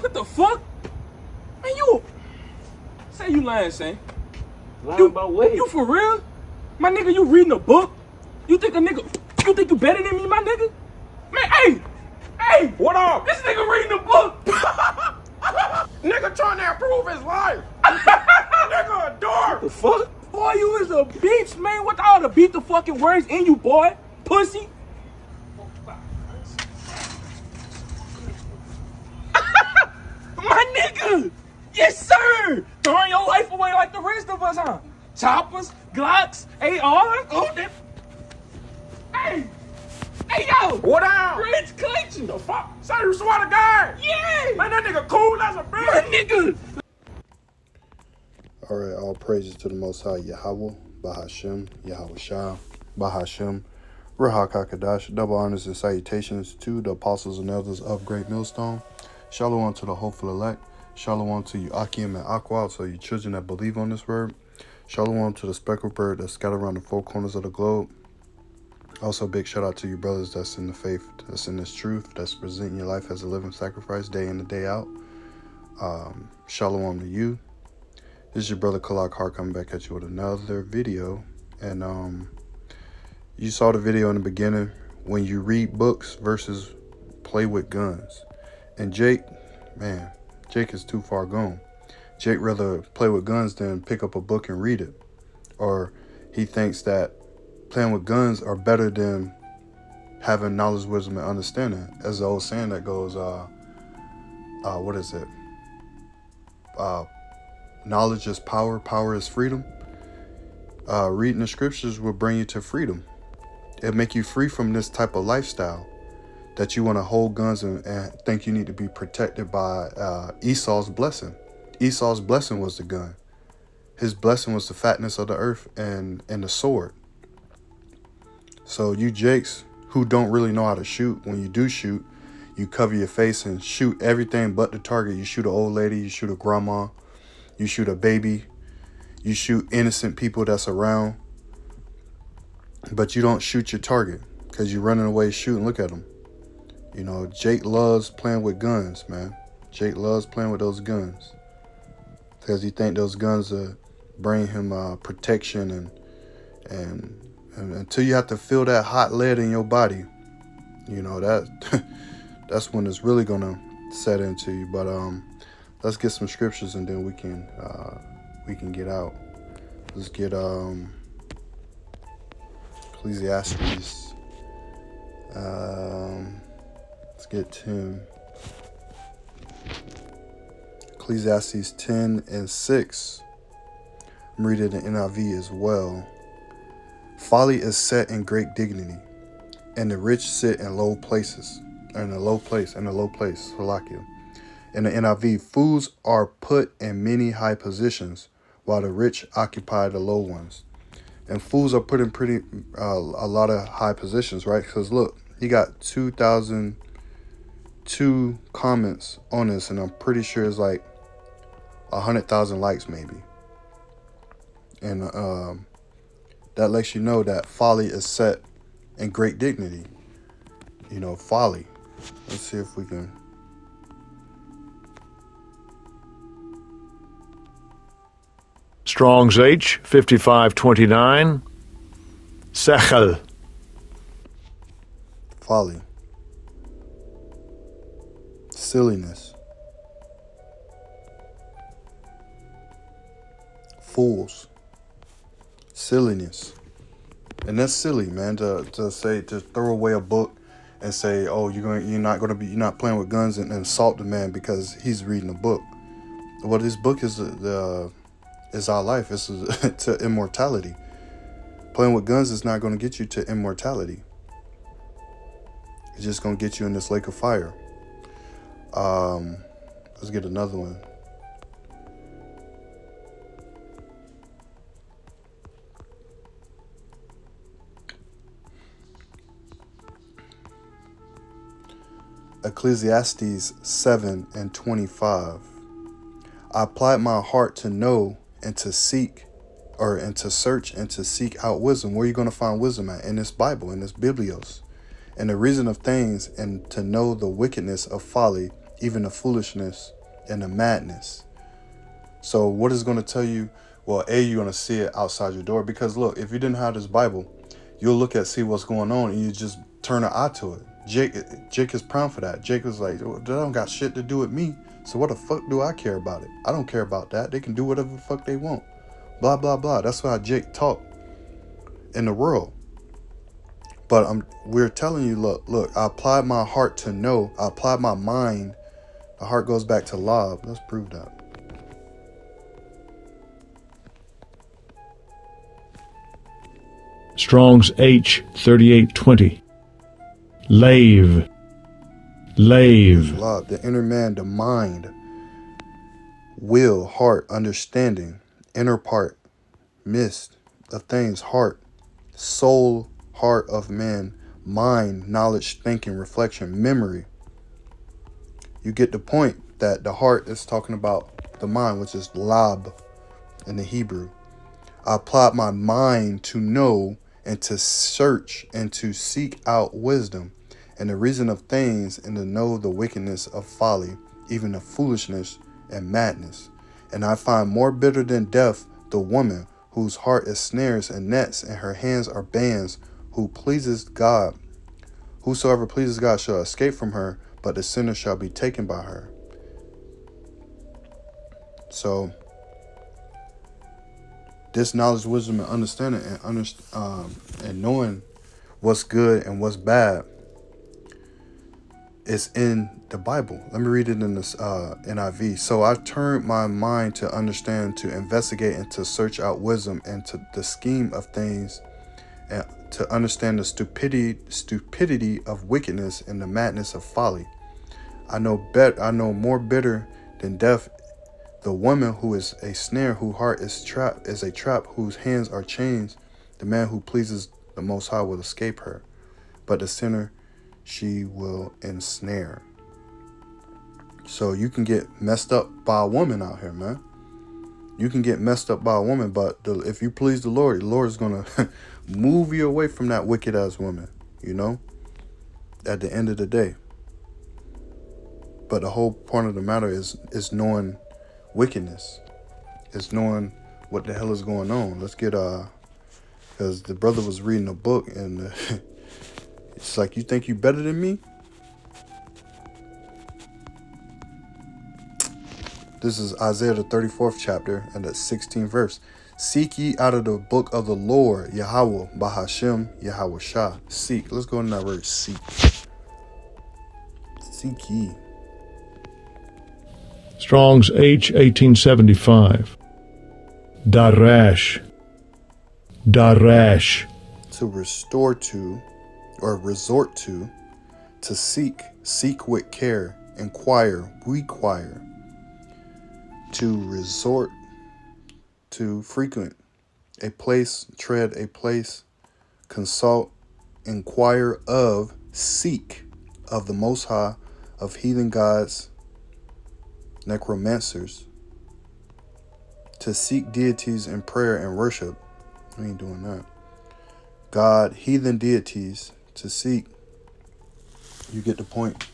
What the fuck? Man, you say you lying, Shane. Lying about what? You for real? My nigga, you reading a book? You think you better than me, my nigga? Man, hey! What up? This nigga reading a book! Nigga trying to improve his life. Nigga a dork. The fuck? Boy, you is a bitch, man. What all the beat the fucking words in you, boy? Pussy. My nigga! Yes, sir! Throwing your life away like the rest of us, huh? Choppers, Glocks, ARs, oh, that. Hey! Hey, yo! What up? Rich Clayton! The fuck? Say you swear to God. Yeah! Man, that nigga cool as a My bitch. nigga! All right, all praises to the Most High Yahweh, Bahashem, Yahweh Shah, Bahashem, Ruach HaKodesh. Double honors and salutations to the apostles and elders of Great Millstone. Shalom to the hopeful elect. Shalom to you Akim and Aqua, so you children that believe on this word. Shalom to the speckled bird that's scattered around the four corners of the globe. Also, big shout out to you brothers that's in the faith, that's in this truth, that's presenting your life as a living sacrifice day in and day out. Shalom to you. This is your brother Kalak Hart coming back at you with another video. And you saw the video in the beginning when you read books versus play with guns. And Jake is too far gone. Jake rather play with guns than pick up a book and read it. Or he thinks that playing with guns are better than having knowledge, wisdom, and understanding. As the old saying that goes, what is it? Knowledge is power, power is freedom. Reading the scriptures will bring you to freedom. It'll make you free from this type of lifestyle that you want to hold guns and think you need to be protected by Esau's blessing. Esau's blessing was the gun. His blessing was the fatness of the earth and the sword. So you Jakes who don't really know how to shoot, when you do shoot, you cover your face and shoot everything but the target. You shoot an old lady, you shoot a grandma, you shoot a baby, you shoot innocent people that's around, but you don't shoot your target because you're running away shooting. Look at them. You know, Jake loves playing with guns, man. Jake loves playing with those guns because he think those guns bring him protection and until you have to feel that hot lead in your body, you know, that's when it's really gonna set into you. But let's get some scriptures and then we can get out. Let's get Ecclesiastes. Let's get 10. Ecclesiastes 10 and 6. I'm reading the NIV as well. Folly is set in great dignity, and the rich sit in low places. In a low place, Salakia. In the NIV, fools are put in many high positions, while the rich occupy the low ones. And fools are put in a lot of high positions, right? Because look, he got 2,002 comments on this, and I'm pretty sure it's like 100,000 likes maybe. And that lets you know that folly is set in great dignity. You know, folly. Let's see if we can. Strong's H, 5529. Sechel. Folly. Silliness. Fools. Silliness. And that's silly, man, to throw away a book and say, oh, you're not playing with guns and assault the man because he's reading a book. Well, this book is our life. It's to immortality. Playing with guns is not going to get you to immortality. It's just going to get you in this lake of fire. Let's get another one. Ecclesiastes 7 and 25. I applied my heart to know and to seek, and to search and to seek out wisdom. Where are you going to find wisdom at? In this Bible, in this Biblios. And the reason of things, and to know the wickedness of folly, even the foolishness and the madness. So what is going to tell you? Well, you're going to see it outside your door, because look, if you didn't have this Bible, you'll look at, see what's going on, and you just turn an eye to it. Jake is prime for that. Jake was like, that don't got shit to do with me. So what the fuck do I care about it? I don't care about that. They can do whatever the fuck they want. Blah, blah, blah. That's why Jake talked in the world. But we're telling you, look, I applied my heart to know. I applied my mind. The heart goes back to love. Let's prove that. Strong's H 3820. Lave. Love, the inner man, the mind, will, heart, understanding, inner part, mist of things, heart, soul, heart of man, mind, knowledge, thinking, reflection, memory. You get the point that the heart is talking about the mind, which is lab in the Hebrew. I applied my mind to know and to search and to seek out wisdom and the reason of things, and to know the wickedness of folly, even the foolishness and madness. And I find more bitter than death the woman whose heart is snares and nets, and her hands are bands, who pleases God. Whosoever pleases God shall escape from her, but the sinner shall be taken by her. So this knowledge, wisdom, and understanding, and knowing what's good and what's bad, is in the Bible. Let me read it in this NIV. So I turned my mind to understand, to investigate, and to search out wisdom, and to the scheme of things, and to understand the stupidity of wickedness and the madness of folly. I know more bitter than death the woman who is a snare, whose heart is a trap, whose hands are chains. The man who pleases the Most High will escape her, but the sinner she will ensnare. So you can get messed up by a woman out here, man. You can get messed up by a woman, but if you please the Lord is going to move you away from that wicked ass woman, at the end of the day. But the whole point of the matter is knowing wickedness. It's knowing what the hell is going on. Let's get, because the brother was reading a book, and it's like, you think you better than me? This is Isaiah the 34th chapter and the 16th verse. Seek ye out of the book of the Lord, Yahweh, Bahashem, Yahweh Shah. Seek. Let's go in that word, seek. Seek ye. Strong's H 1875. Darash. To restore to, or resort to seek with care, inquire, require. To resort to, frequent a place, tread a place, consult, inquire of, seek of the Most High, of heathen gods, necromancers, to seek deities in prayer and worship. We ain't doing that. God, heathen deities, to seek. You get the point.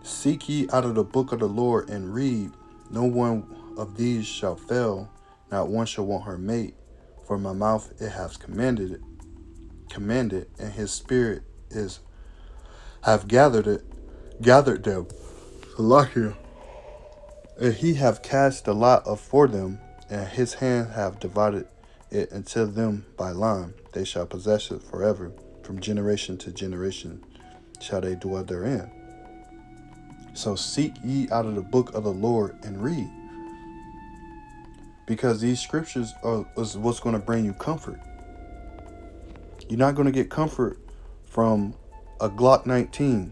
Seek ye out of the book of the Lord and read. No one of these shall fail, not one shall want her mate. For my mouth it hath commanded, and his spirit have gathered them. Salakia. And he have cast the lot for them, and his hand have divided it unto them by line. They shall possess it forever. From generation to generation shall they dwell therein. So seek ye out of the book of the Lord and read. Because these scriptures is what's going to bring you comfort. You're not going to get comfort from a Glock 19.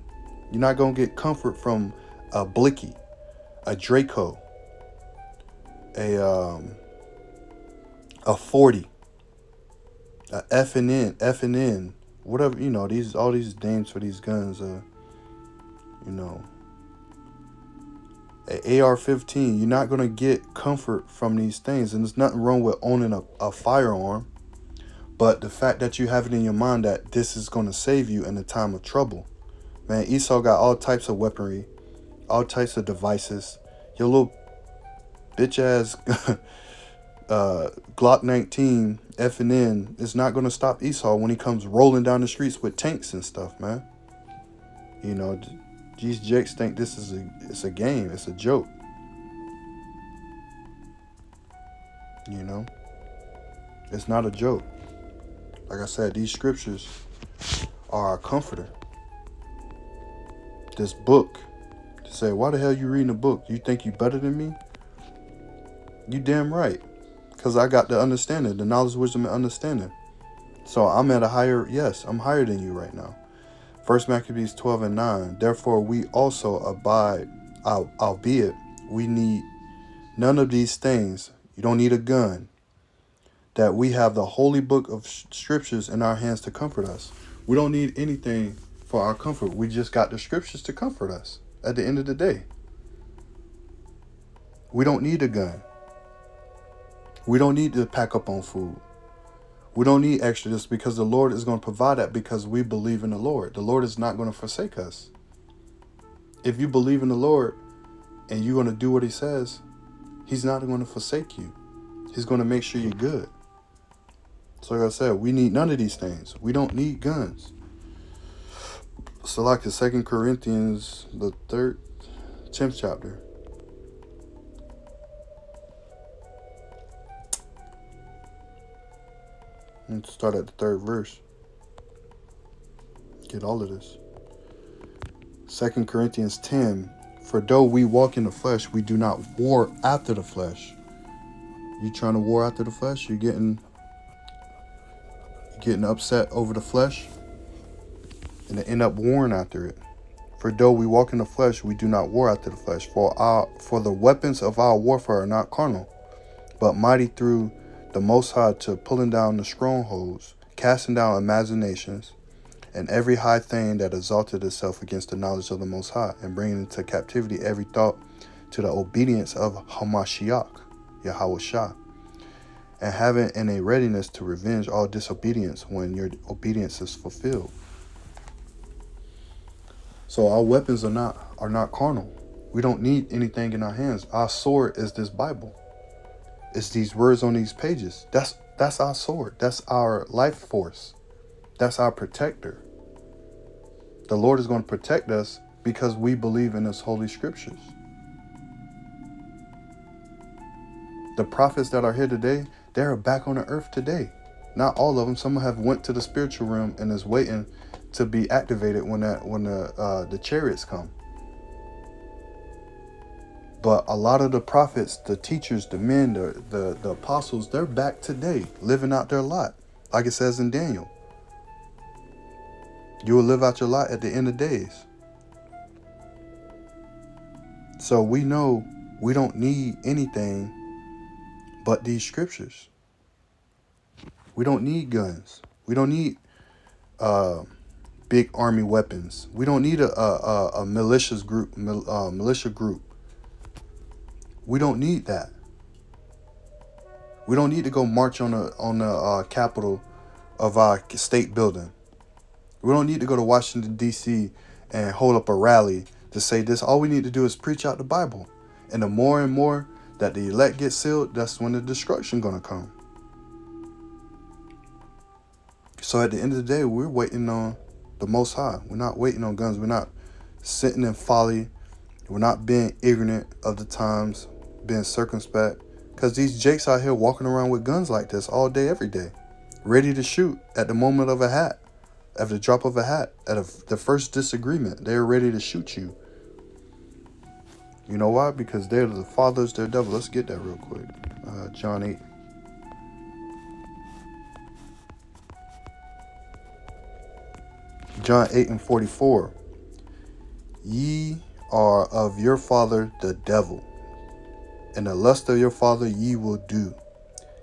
You're not going to get comfort from a Blicky, a Draco, a 40, a F&N, whatever, all these names for these guns, a AR-15. You're not going to get comfort from these things. And there's nothing wrong with owning a firearm. But the fact that you have it in your mind that this is going to save you in a time of trouble. Man, Esau got all types of weaponry, all types of devices. Your little bitch ass Glock 19 F&N is not going to stop Esau when he comes rolling down the streets with tanks and stuff, man. You know, these jakes think this is it's a game, it's a joke. You know, it's not a joke. Like I said, these scriptures are our comforter. This book, to say, why the hell you reading a book? You think you better than me? You damn right. Because I got the understanding, the knowledge, wisdom, and understanding. So I'm at a higher, yes, I'm higher than you right now. 1 Maccabees 12:9. Therefore we also abide, albeit we need none of these things. You don't need a gun. That we have the holy book of scriptures in our hands to comfort us. We don't need anything for our comfort. We just got the scriptures to comfort us at the end of the day. We don't need a gun. We don't need to pack up on food. We don't need extra this because the Lord is going to provide that because we believe in the Lord. The Lord is not going to forsake us. If you believe in the Lord and you're going to do what he says, he's not going to forsake you. He's going to make sure you're good. So like I said, we need none of these things. We don't need guns. So like the 2 Corinthians, the 10th chapter. Let's start at the 3rd verse. Get all of this. 2 Corinthians 10. For though we walk in the flesh, we do not war after the flesh. You trying to war after the flesh? You're getting upset over the flesh and to end up warring after it. For though we walk in the flesh, we do not war after the flesh. For the weapons of our warfare are not carnal, but mighty through the Most High to pulling down the strongholds, casting down imaginations, and every high thing that exalted itself against the knowledge of the Most High, and bringing into captivity every thought to the obedience of Hamashiach, Yahweh Shah, and having in a readiness to revenge all disobedience when your obedience is fulfilled. So our weapons are not carnal. We don't need anything in our hands. Our sword is this Bible. It's these words on these pages. That's our sword. That's our life force. That's our protector. The Lord is going to protect us because we believe in his holy scriptures. The prophets that are here today, they're back on the earth today. Not all of them. Some have went to the spiritual realm and is waiting to be activated when the chariots come. But a lot of the prophets, the teachers, the men, the apostles, they're back today, living out their lot. Like it says in Daniel. You will live out your lot at the end of days. So we know we don't need anything but these scriptures. We don't need guns. We don't need big army weapons. We don't need a militia group. We don't need that. We don't need to go march on the Capitol of our state building. We don't need to go to Washington, D.C. and hold up a rally to say this. All we need to do is preach out the Bible. And the more and more that the elect get sealed, that's when the destruction going to come. So at the end of the day, we're waiting on the Most High. We're not waiting on guns. We're not sitting in folly. We're not being ignorant of the times, being circumspect. Because these jakes out here walking around with guns like this all day, every day, ready to shoot at the moment of a hat, at the drop of a hat, at the first disagreement. They're ready to shoot you. You know why? Because they're the fathers, they're devil. Let's get that real quick. John 8. John 8:44. Ye are of your father the devil, and the lust of your father ye will do.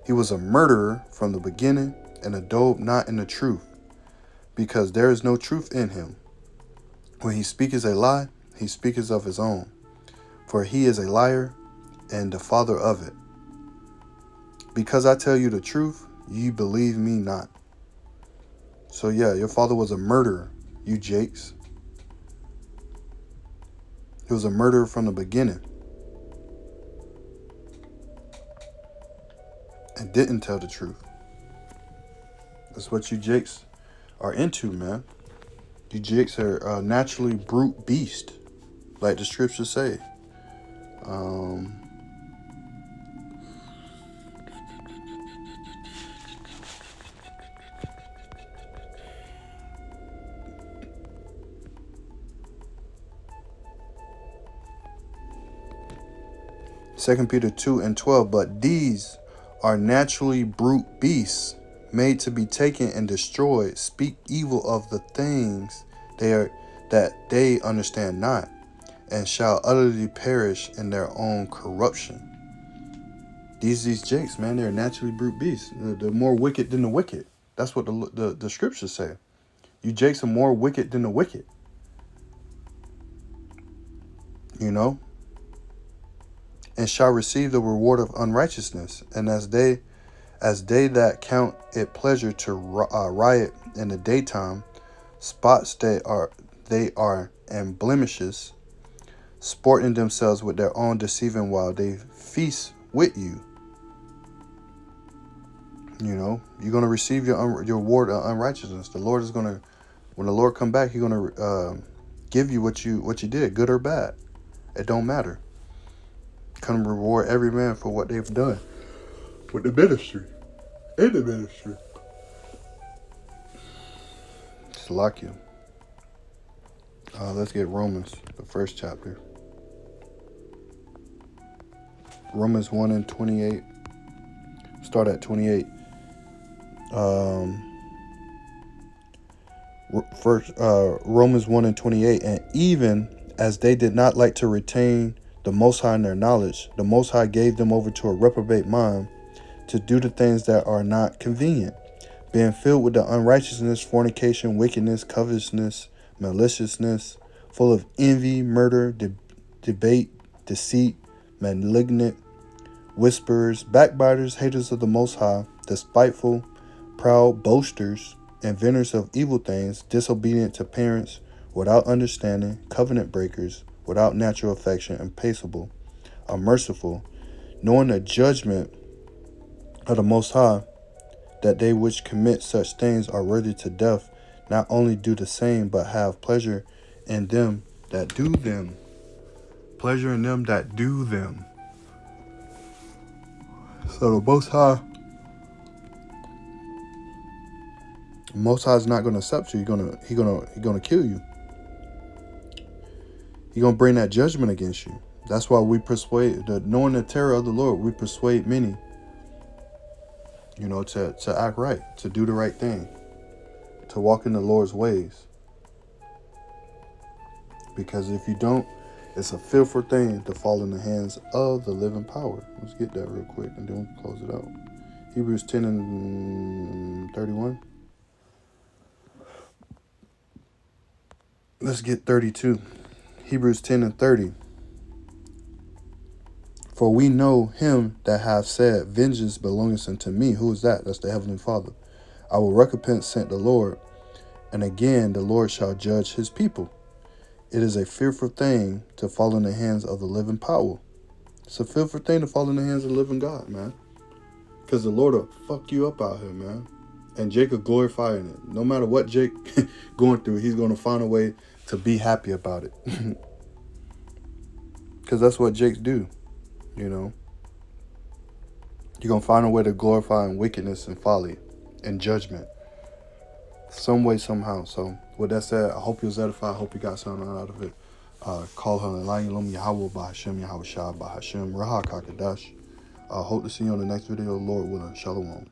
He was a murderer from the beginning, and a dope not in the truth, because there is no truth in him. When he speaketh a lie, he speaketh of his own, for he is a liar and the father of it. Because I tell you the truth, ye believe me not. So yeah, your father was a murderer, you jakes. He was a murderer from the beginning. And didn't tell the truth. That's what you jakes are into, man. You jakes are naturally brute beast, like the scriptures say. 2 Peter 2:12, but these are naturally brute beasts, made to be taken and destroyed, speak evil of the things that they understand not, and shall utterly perish in their own corruption. These jakes, man, they're naturally brute beasts. They're more wicked than the wicked. That's what the scriptures say. You jakes are more wicked than the wicked. You know? And shall receive the reward of unrighteousness. And as they that count it pleasure to riot in the daytime, spots they are and blemishes, sporting themselves with their own deceiving while they feast with you. You know, you're gonna receive your reward of unrighteousness. The Lord is gonna, when the Lord come back, He's gonna give you what you did, good or bad. It don't matter. Come reward every man for what they've done with the ministry, in the ministry. It's like you. Let's get Romans, the first chapter. Romans 1:28. Start at 28. Romans 1:28. And even as they did not like to retain the Most High in their knowledge, the Most High gave them over to a reprobate mind to do the things that are not convenient, being filled with the unrighteousness, fornication, wickedness, covetousness, maliciousness, full of envy, murder, debate, deceit, malignant, whisperers, backbiters, haters of the Most High, despiteful, proud, boasters, inventors of evil things, disobedient to parents, without understanding, covenant breakers, without natural affection, impassible, unmerciful, knowing the judgment of the Most High, that they which commit such things are worthy to death, not only do the same, but have pleasure in them that do them. Pleasure in them that do them. So the Most High is not going to accept you. He's gonna kill you. He's going to bring that judgment against you. That's why we knowing the terror of the Lord, we persuade many, to act right, to do the right thing, to walk in the Lord's ways. Because if you don't, it's a fearful thing to fall in the hands of the living power. Let's get that real quick and then we'll close it out. Hebrews 10:31. Let's get 32. Hebrews 10:30. For we know him that hath said, vengeance belongeth unto me. Who is that? That's the Heavenly Father. I will recompense, saith the Lord. And again, the Lord shall judge his people. It is a fearful thing to fall in the hands of the living power. It's a fearful thing to fall in the hands of the living God, man. Because the Lord will fuck you up out here, man. And Jake will glorify in it. No matter what Jake going through, he's going to find a way to be happy about it. Because that's what Jakes do, You're going to find a way to glorify in wickedness and folly and judgment. Some way, somehow. So, with that said, I hope you was edified. I hope you got something out of it. Call her Elohim Yahweh Bahashem Yahweh Shah Bahashem Raha Kakadash. Hope to see you on the next video, Lord willing. Shalom.